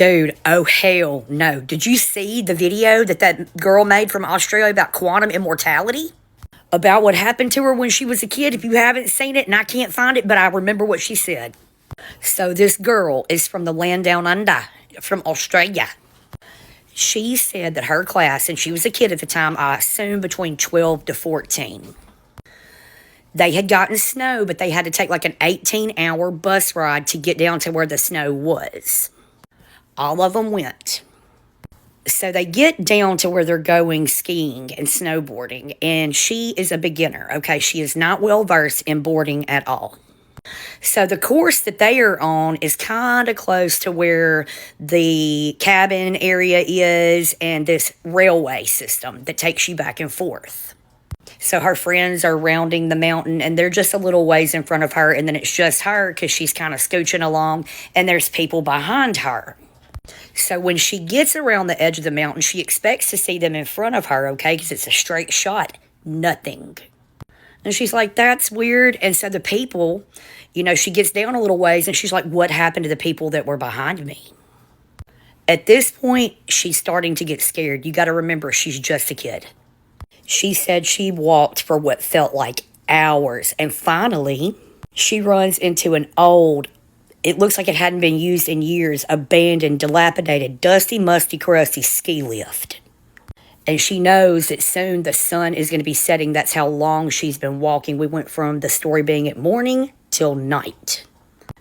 Dude, oh hell no. Did you see the video that girl made from Australia about quantum immortality? About what happened to her when she was a kid? If you haven't seen it, and I can't find it, but I remember what she said. So this girl is from the land down under, from Australia. She said that her class, and she was a kid at the time, I assume between 12 to 14. They had gotten snow, but they had to take like an 18-hour bus ride to get down to where the snow was. All of them went. So they get down to where they're going skiing and snowboarding, and she is a beginner, okay? She is not well-versed in boarding at all. So the course that they are on is kind of close to where the cabin area is and this railway system that takes you back and forth. So her friends are rounding the mountain, and they're just a little ways in front of her, and then it's just her because she's kind of scooching along, and there's people behind her. So when she gets around the edge of the mountain, she expects to see them in front of her, okay, because it's a straight shot. Nothing. And she's like, that's weird. And so the people, she gets down a little ways, and she's like, what happened to the people that were behind me? At this point, she's starting to get scared. You got to remember, she's just a kid. She said she walked for what felt like hours. And finally, she runs into an old, it looks like it hadn't been used in years, abandoned, dilapidated, dusty, musty, crusty ski lift. And she knows that soon the sun is going to be setting. That's how long she's been walking. We went from the story being at morning till night.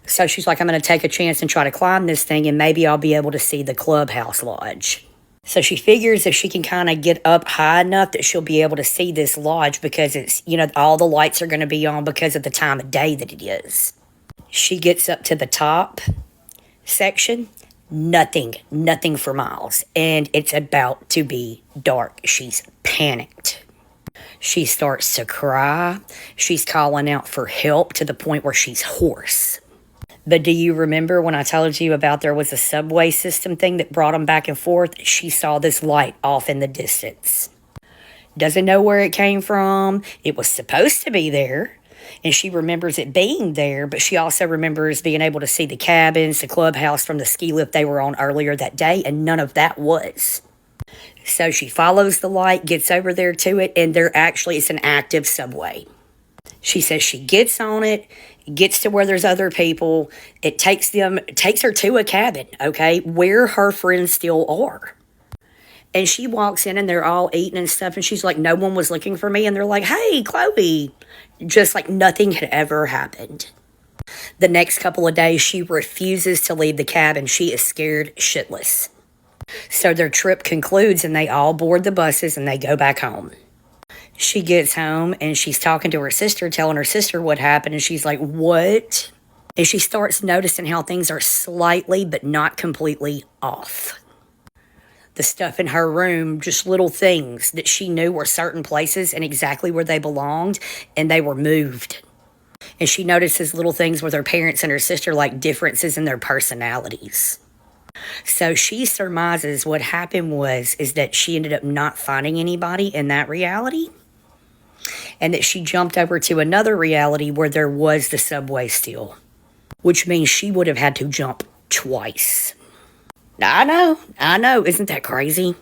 So she's like, I'm going to take a chance and try to climb this thing, and maybe I'll be able to see the clubhouse lodge. So she figures if she can kind of get up high enough that she'll be able to see this lodge, because it's, all the lights are going to be on because of the time of day that it is. She gets up to the top section. Nothing for miles. And it's about to be dark. She's panicked. She starts to cry. She's calling out for help to the point where she's hoarse. But do you remember when I told you about there was a subway system thing that brought them back and forth? She saw this light off in the distance. Doesn't know where it came from. It was supposed to be there. And she remembers it being there, but she also remembers being able to see the cabins, the clubhouse from the ski lift they were on earlier that day, and none of that was. So she follows the light, gets over there to it, and it's an active subway. She says she gets on it, gets to where there's other people. It takes her to a cabin, okay, where her friends still are. And she walks in, and they're all eating and stuff, and she's like, no one was looking for me. And they're like, hey, Chloe. Just like nothing had ever happened. The next couple of days, she refuses to leave the cabin. She is scared shitless. So their trip concludes, and they all board the buses, and they go back home. She gets home, and she's talking to her sister, telling her sister what happened, and she's like, what? And she starts noticing how things are slightly but not completely off. The stuff in her room, just little things that she knew were certain places and exactly where they belonged, and they were moved. And she notices little things with her parents and her sister, like differences in their personalities. So she surmises what happened is that she ended up not finding anybody in that reality, and that she jumped over to another reality where there was the subway still, which means she would have had to jump twice. I know. Isn't that crazy?